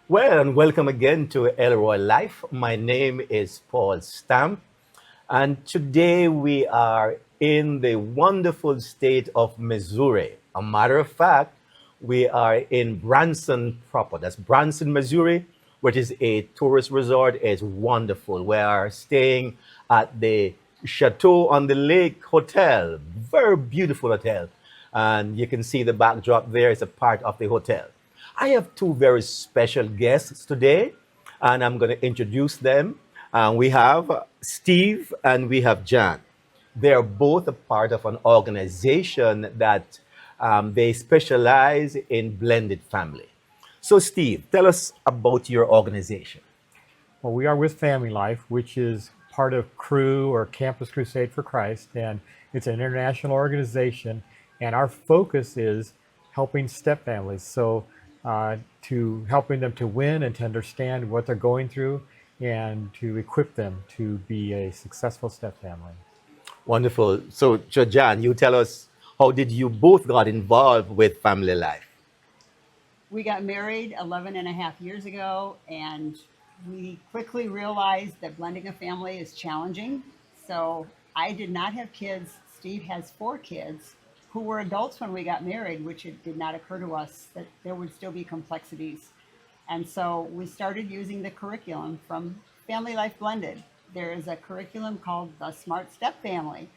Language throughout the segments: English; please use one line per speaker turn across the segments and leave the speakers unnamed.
Well, and welcome again to Elroy Life. My name is Paul Stamp, and today we are in the wonderful state of Missouri. A matter of fact, we are in Branson proper. That's Branson, Missouri, which is a tourist resort. It's wonderful. We are staying at the Chateau on the Lake Hotel. Very beautiful hotel. And you can see the backdrop there is a part of the hotel. I have two very special guests today, and I'm going to introduce them. We have Steve and we have John. They're both a part of an organization that they specialize in blended family. So, Steve, tell us about your organization.
Well, we are with Family Life, which is part of Cru or Campus Crusade for Christ, and it's an international organization. And our focus is helping step families, to helping them to win and to understand what they're going through, and to equip them to be a successful step family.
Wonderful. So, John, you tell us, how did you both got involved with family life?
We got married 11 and a half years ago, and we quickly realized that blending a family is challenging. So I did not have kids. Steve has four kids who were adults when we got married, which it did not occur to us that there would still be complexities. And so we started using the curriculum from Family Life Blended. There is a curriculum called the Smart Step Family.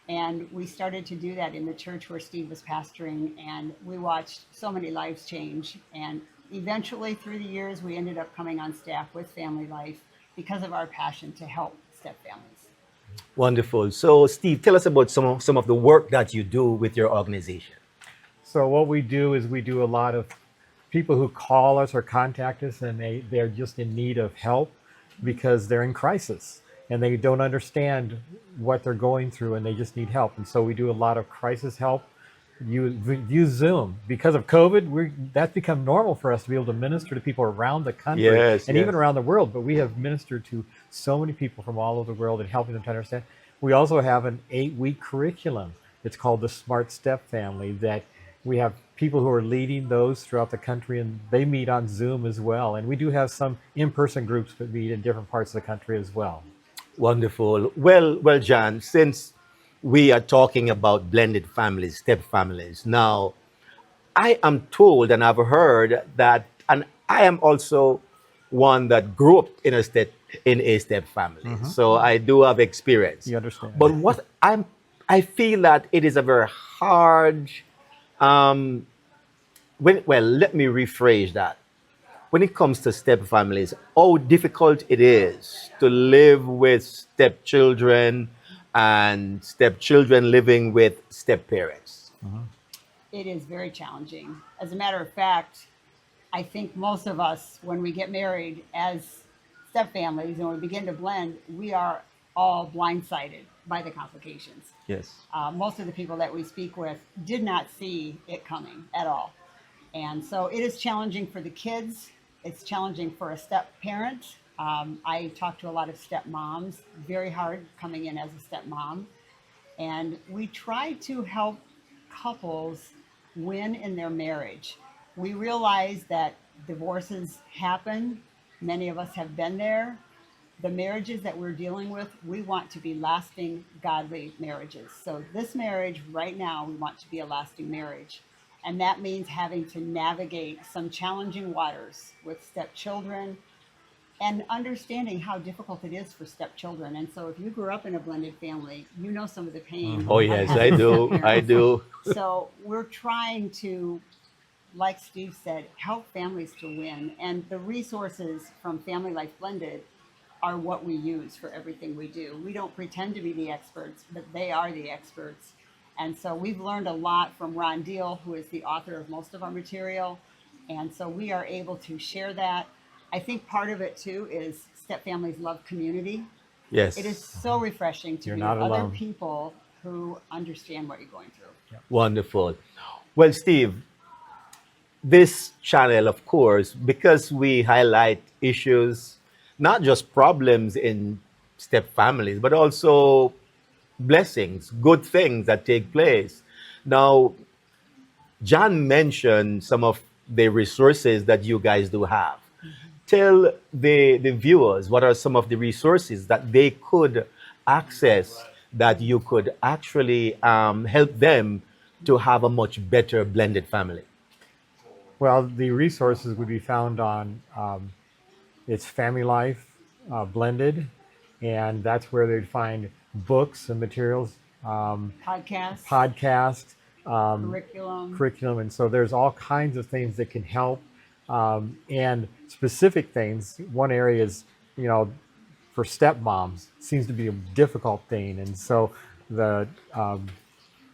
And we started to do that in the church where Steve was pastoring, and we watched so many lives change. And eventually, through the years, we ended up coming on staff with Family Life because of our passion to help step families.
Wonderful. So, Steve, tell us about some of the work that you do with your organization.
So what we do is we do a lot of people who call us or contact us, and they're just in need of help because they're in crisis and they don't understand what they're going through and they just need help. And so we do a lot of crisis help. Use Zoom because of COVID. That's become normal for us to be able to minister to people around the country
Yes,
and even
yes.
around the world. But we have ministered to so many people from all over the world and helping them to understand. We also have an 8-week curriculum. It's called the Smart Step Family, that we have people who are leading those throughout the country, and they meet on Zoom as well. And we do have some in-person groups that meet in different parts of the country as well.
Wonderful. Well, John, since we are talking about blended families, step families, now I am told and I've heard that, and I am also one that grew up in a step family, so I do have experience.
You understand?
But I feel that it is a very hard. Um, let me rephrase that. When it comes to step families, how difficult it is to live with stepchildren and stepchildren living with step parents.
It is very challenging. As a matter of fact, I think most of us, when we get married as step families and we begin to blend, we are all blindsided by the complications.
Yes.
Most of the people that we speak with did not see it coming at all. And so it is challenging for the kids. It's challenging for a step parent. I talk to a lot of step moms, very hard coming in as a step mom. And we try to help couples win in their marriage. We realize that divorces happen. Many of us have been there. The marriages that we're dealing with, we want to be lasting, godly marriages. So this marriage right now, we want to be a lasting marriage. And that means having to navigate some challenging waters with stepchildren and understanding how difficult it is for stepchildren. And so if you grew up in a blended family, you know some of the pain
Oh,
of
yes, I
having step
do. I
parents.
do.
So we're trying to, like Steve said, help families to win. And the resources from Family Life Blended are what we use for everything we do. We don't pretend to be the experts, but they are the experts. And so we've learned a lot from Ron Deal, who is the author of most of our material. And so we are able to share that. I think part of it too is step families love community. It is
Yes.
so refreshing to
You're
be with
not
other
alone.
people who understand what you're going through.
Wonderful. Well, Steve, this channel, of course, because we highlight issues, not just problems in step families, but also blessings, good things that take place. Now, John mentioned some of the resources that you guys do have. tell the viewers what are some of the resources that they could access that you could actually help them to have a much better blended family.
Well, the resources would be found on it's Family Life Blended, and that's where they'd find books and materials,
Podcasts,
podcasts,
curriculum.
curriculum, and so there's all kinds of things that can help, and specific things. One area is, you know, for stepmoms seems to be a difficult thing, and so the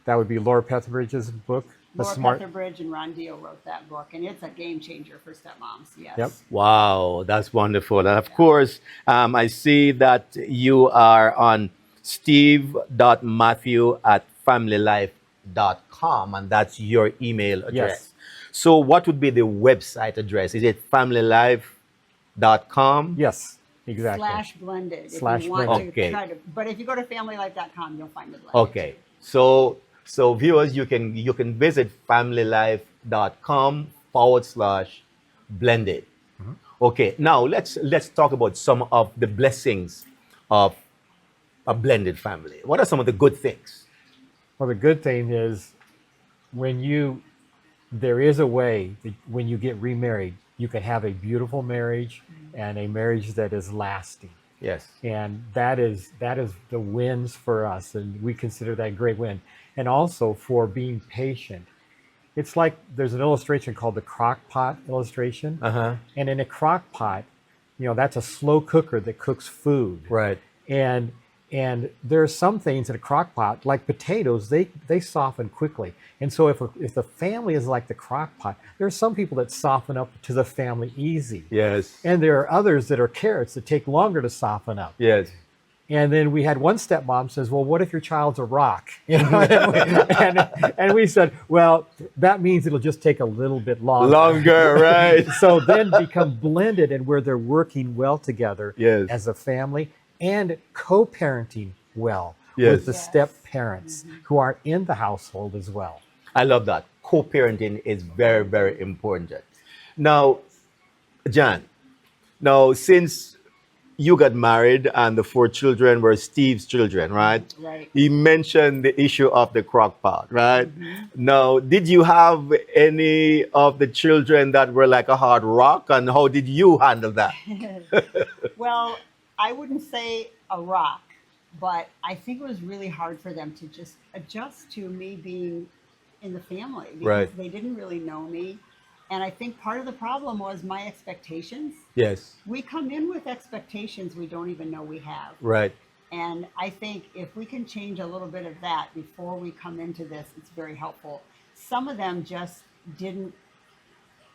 that would be Laura Petherbridge's book, The
Laura
Smart.
Petherbridge and Ron Deal wrote that book, and it's a game changer for stepmoms. Yes.
Yep.
Wow, that's wonderful. And of course, I see that you are on steve.matthew@familylife.com, and that's your email address.
Yes.
So, what would be the website address? Is it familylife.com?
Yes, exactly.
Slash blended.
Slash
if you want
blended.
to
Okay.
try to, but if you go to familylife.com, you'll find the blended.
Okay. So viewers, you can visit familylife.com/blended. Okay. Now let's talk about some of the blessings of a blended family. What are some of the good things?
Well, the good thing is there is a way that when you get remarried, you can have a beautiful marriage and a marriage that is lasting.
Yes.
And that is the wins for us, and we consider that a great win. And also for being patient. It's like there's an illustration called the crock pot illustration.
Uh-huh.
And in a crock pot, you know, that's a slow cooker that cooks food.
Right.
And there are some things in a crock pot, like potatoes, they soften quickly. And so if the family is like the crock pot, there are some people that soften up to the family easy.
Yes.
And there are others that are carrots that take longer to soften up.
Yes.
And then we had one stepmom says, well, what if your child's a rock? You know, and we said, well, that means it'll just take a little bit longer.
Longer, right?
So then become blended, and where they're working well together
Yes.
as a family and co-parenting well
Yes.
with the
Yes.
step parents who are in the household as well.
I love that. Co-parenting is very, very important. Now, John, since you got married and the 4 children were Steve's children, right?
Right.
He mentioned the issue of the crock pot, right? Now, did you have any of the children that were like a hard rock, and how did you handle that?
Well, I wouldn't say a rock, but I think it was really hard for them to just adjust to me being in the family because
Right.
they didn't really know me. And I think part of the problem was my expectations.
Yes,
We come in with expectations we don't even know we have.
right.
And I think if we can change a little bit of that before we come into this, it's very helpful. Some of them just didn't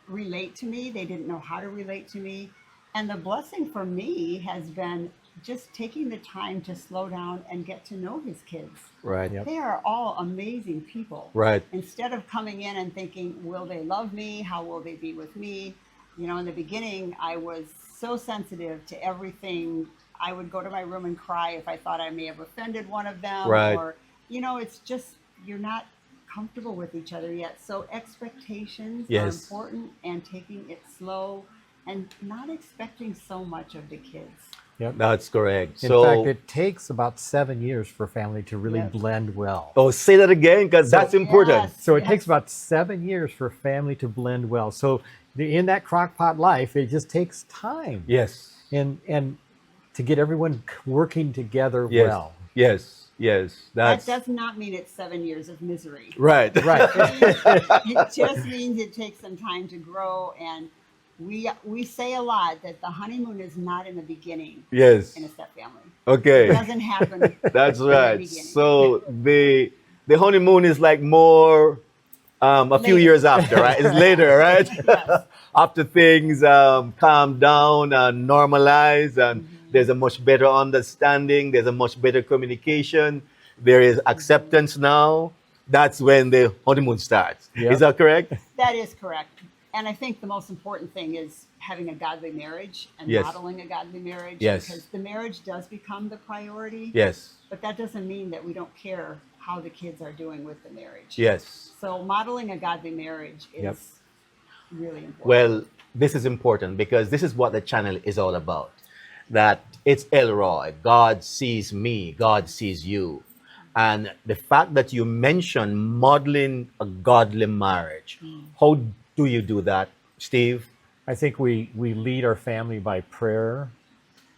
relate to me. They didn't know how to relate to me. And the blessing for me has been just taking the time to slow down and get to know his kids.
Right.
Yep.
They are all amazing people.
Right.
Instead of coming in and thinking, will they love me? How will they be with me? You know, in the beginning, I was so sensitive to everything. I would go to my room and cry if I thought I may have offended one of them.
Right.
Or, you know, it's just, you're not comfortable with each other yet. So expectations are
Yes.
important, and taking it slow and not expecting so much of the kids.
Yep.
That's correct.
In
So,
fact, it takes about 7 years for family to really
Yep.
blend well.
oh, say that again, because that's important.
Yes.
So it takes about 7 years for family to blend well. So in that crockpot life, it just takes time.
Yes.
And to get everyone working together
Yes.
well.
Yes. Yes.
That
That's
does not mean it's 7 years of misery.
right.
Right.
It just means it takes some time to grow. And we say a lot that the honeymoon is not in the beginning
Yes.
in a step family. It
Okay.
doesn't happen.
That's
in the
right.
beginning.
So the honeymoon is like more a few
Later.
years after, right? It's later, right?
Yes.
After things calm down and normalize, and there's a much better understanding, there's a much better communication, there is acceptance now. That's when the honeymoon starts.
Yeah.
Is that correct?
That is correct. And I think the most important thing is having a godly marriage and
Yes.
modeling a godly marriage.
Yes.
Because the marriage does become the priority.
Yes.
But that doesn't mean that we don't care how the kids are doing with the marriage.
Yes.
So modeling a godly marriage is
Yep.
really important.
Well, this is important because this is what the channel is all about. That it's Elroy. God sees me. God sees you. And the fact that you mentioned modeling a godly marriage, how do you do that, Steve?
I think we lead our family by prayer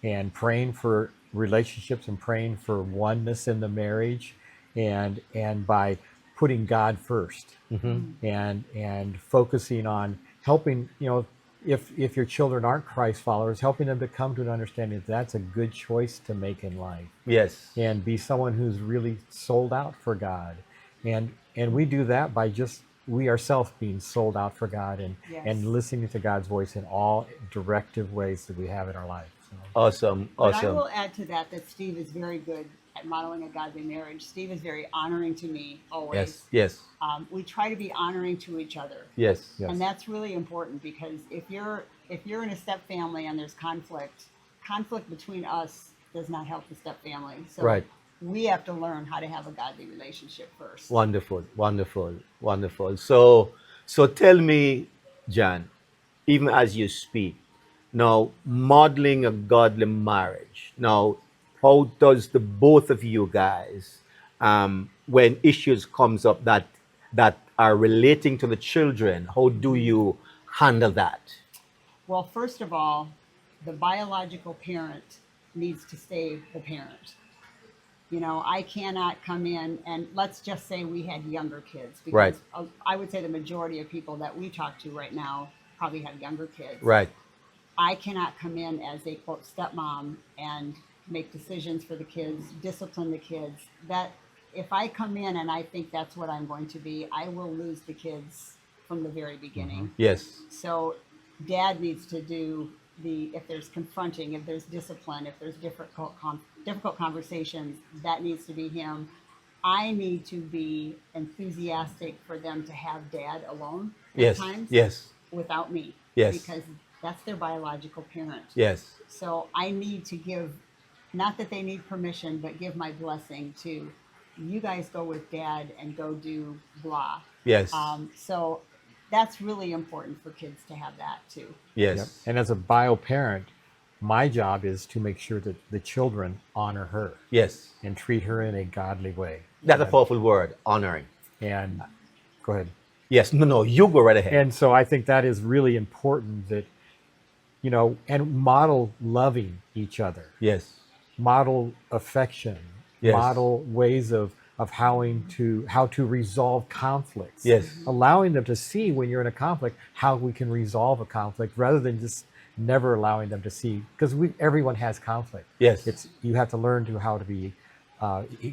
and praying for relationships and praying for oneness in the marriage, and by putting God first, and focusing on helping, if your children aren't Christ followers, helping them to come to an understanding that that's a good choice to make in life,
Yes.
and be someone who's really sold out for God. And we do that by just we ourselves being sold out for God, and
Yes.
listening to God's voice in all directive ways that we have in our life. So,
Awesome.
But I
Awesome.
will add to that that Steve is very good at modeling a godly marriage. Steve is very honoring to me always.
Yes. Yes.
We try to be honoring to each other.
Yes.
Yes.
And that's really important because if you're in a step family and there's conflict between us does not help the step family. So
Right.
we have to learn how to have a godly relationship first.
Wonderful. Wonderful. Wonderful. So tell me, Jan, even as you speak, now modeling a godly marriage. Now, how does the both of you guys, when issues comes up that are relating to the children, how do you handle that?
Well, first of all, the biological parent needs to stay the parent. I cannot come in and let's just say we had younger kids because
Right.
I would say the majority of people that we talk to right now probably have younger kids.
Right.
I cannot come in as a quote stepmom and make decisions for the kids, discipline the kids. That if I come in and I think that's what I'm going to be, I will lose the kids from the very beginning.
Yes.
So dad needs to do if there's confronting, if there's discipline, if there's difficult conversations, that needs to be him. I need to be enthusiastic for them to have dad alone at
Yes.
times
Yes.
without me.
Yes.
Because that's their biological parent.
Yes.
So I need to give, not that they need permission, but give my blessing to you guys go with dad and go do blah.
Yes.
So that's really important for kids to have that too.
yep.
Yes.
And as a bio parent, my job is to make sure that the children honor her
Yes.
and treat her in a godly way.
That's a powerful word, honoring.
And go ahead.
Yes. No, you go right ahead.
And so I think that is really important, that, and model loving each other,
Yes.
model affection,
Yes.
model ways of how to resolve conflicts.
Yes.
Allowing them to see when you're in a conflict how we can resolve a conflict, rather than just never allowing them to see, because everyone has conflict.
Yes.
You have to learn how to be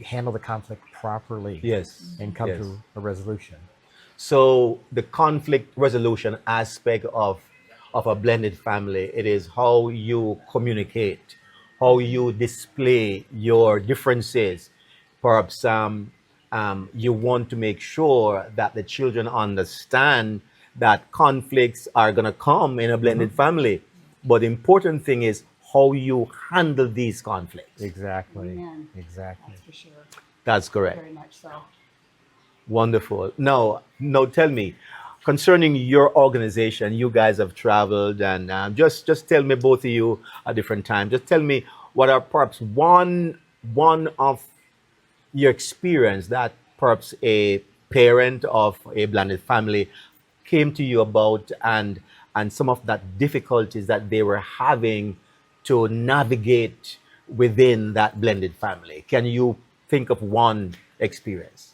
handle the conflict properly.
Yes.
And come
Yes.
to a resolution.
So the conflict resolution aspect of a blended family, it is how you communicate, how you display your differences. Perhaps you want to make sure that the children understand that conflicts are going to come in a blended family. But the important thing is how you handle these conflicts.
Exactly.
Amen.
Exactly.
That's for sure.
That's correct.
Very much so.
Wonderful. Now, tell me, concerning your organization, you guys have traveled, and just tell me, both of you at different times. Just tell me what are perhaps one of your experience that perhaps a parent of a blended family came to you about, and some of that difficulties that they were having to navigate within that blended family. Can you think of one experience?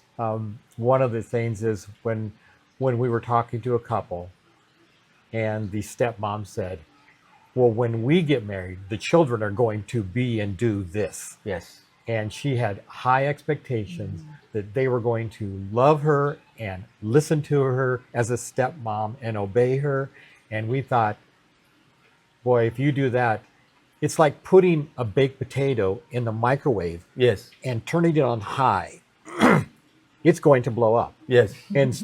One of the things is when we were talking to a couple, and the stepmom said, well, when we get married, the children are going to be and do this.
Yes.
And she had high expectations that they were going to love her and listen to her as a stepmom and obey her. And we thought, boy, if you do that, it's like putting a baked potato in the microwave
Yes.
and turning it on high. It's going to blow up.
Yes.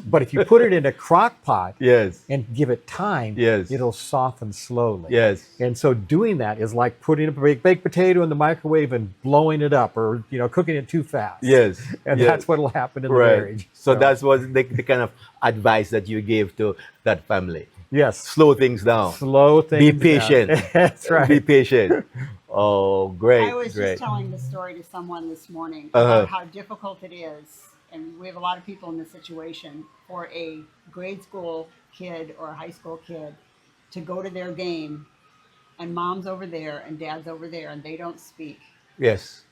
But if you put it in a crock pot
Yes.
and give it time,
Yes.
it'll soften slowly.
Yes.
And so doing that is like putting a baked potato in the microwave and blowing it up, or cooking it too fast.
Yes.
And
Yes.
that's what'll happen in the
Right.
marriage.
So that was the kind of advice that you gave to that family.
Yes.
Slow things down.
Slow
Be
things
patient.
down. That's right.
Be patient. Oh,
I
great,
was just
great.
telling the story to someone this morning
Uh-huh.
about how difficult it is, and we have a lot of people in this situation, for a grade school kid or a high school kid to go to their game and mom's over there and dad's over there and they don't speak.
Yes.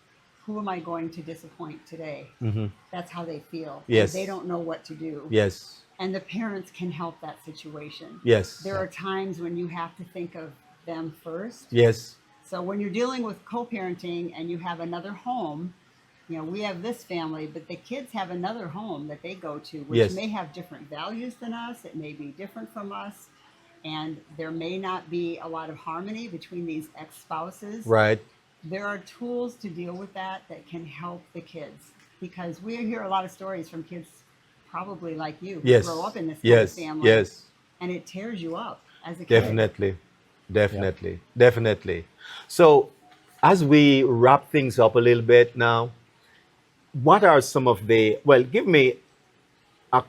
Who am I going to disappoint today?
Mm-hmm.
That's how they feel. And they
Yes.
don't know what to do.
Yes.
And the parents can help that situation.
Yes.
There are times when you have to think of them first.
Yes.
So when you're dealing with co-parenting and you have another home, we have this family, but the kids have another home that they go to, which
Yes.
may have different values than us. It may be different from us. And there may not be a lot of harmony between these ex-spouses.
Right.
There are tools to deal with that can help the kids, because we hear a lot of stories from kids probably like you who
Yes.
grow up in this kind of
Yes.
family,
Yes.
and it tears you up as a kid.
Definitely.
Yeah.
Definitely. Definitely. So, as we wrap things up a little bit now, what are some of the, well, give me a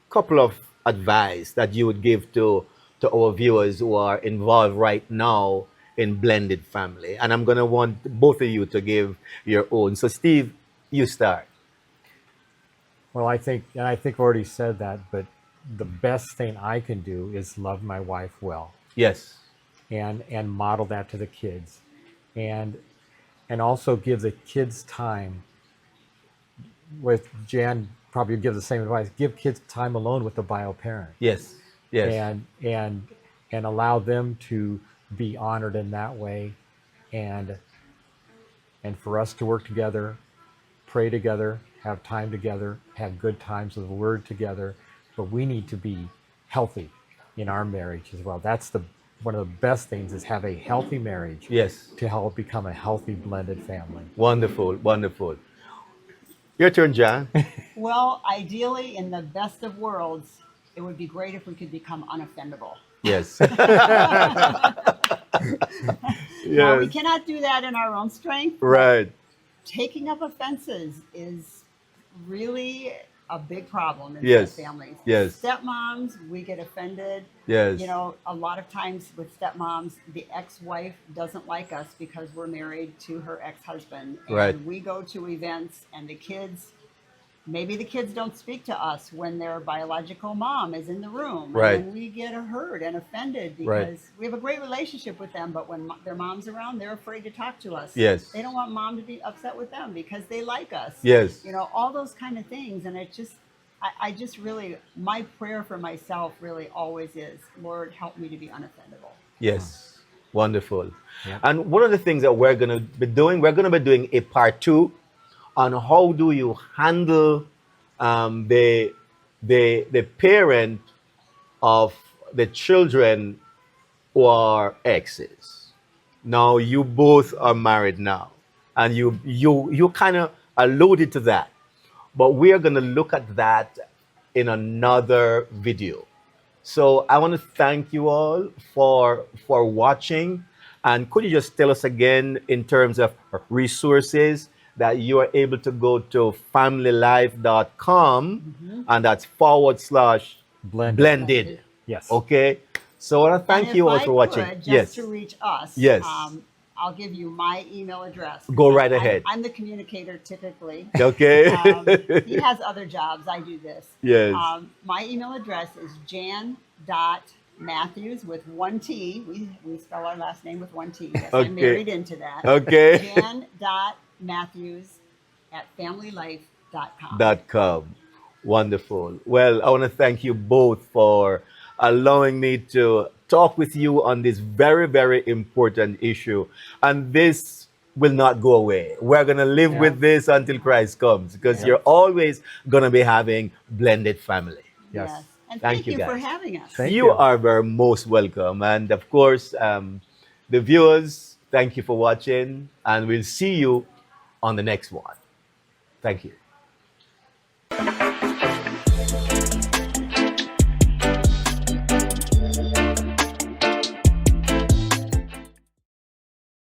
couple of advice that you would give to our viewers who are involved right now in blended family. And I'm going to want both of you to give your own. So, Steve, you start.
Well, I think I already said that, but the best thing I can do is love my wife well
Yes.
and model that to the kids, and also give the kids time. With Jan, probably give the same advice. Give kids time alone with the bio parent,
Yes. Yes.
and allow them to be honored in that way, and for us to work together, pray together, have time together, have good times of the word together. But we need to be healthy in our marriage as well. That's the one of the best things, is have a healthy marriage
Yes.
to help become a healthy blended family.
Wonderful. Wonderful. Your turn, John.
Well, ideally, in the best of worlds, it would be great if we could become unoffendable.
Yes.
Now, we
Yes.
cannot do that in our own strength.
Right.
Taking up offenses is really a big problem in
Yes.
step families.
Yes.
Stepmoms, we get offended.
Yes.
A lot of times with stepmoms, the ex-wife doesn't like us because we're married to her ex-husband. And
Right.
we go to events and maybe the kids don't speak to us when their biological mom is in the room.
Right.
And then we get hurt and offended
Right.
because we have a great relationship with them, but when their mom's around, they're afraid to talk to us.
Yes.
They don't want mom to be upset with them because they like us.
Yes.
All those kind of things. And I just really, my prayer for myself really always is, Lord, help me to be unoffendable.
Yes. Wonderful.
Yeah.
And one of the things that we're going to be doing, we're going to be doing a part 2 on how do you handle the parent of the children who are exes. Now you both are married now, and you kind of alluded to that, but we are going to look at that in another video. So I want to thank you all for watching. And could you just tell us again, in terms of resources, that you are able to go to familylife.com, and that's / blended.
Yes.
Okay. So I want to thank
And
you
if
all
I
for watching.
could, just
Yes.
to reach us,
Yes.
I'll give you my email address.
Go right ahead.
I'm the communicator typically.
Okay.
He has other jobs. I do this.
Yes.
My email address is jan.mathews with one T. We spell our last name with one T. Yes,
Okay.
I'm married into that.
Okay.
jan.mathews@familylife.com.
.com. Wonderful. Well, I want to thank you both for allowing me to talk with you on this very, very important issue. And this will not go away. We're going to live
Yeah.
with this until Christ comes, because
Yeah.
you're always going to be having blended family.
Yes.
And
Thank
thank
you,
you for
guys.
having us.
Thank
You
you.
are very most welcome. And of course, the viewers, thank you for watching. And we'll see you on the next one. Thank you.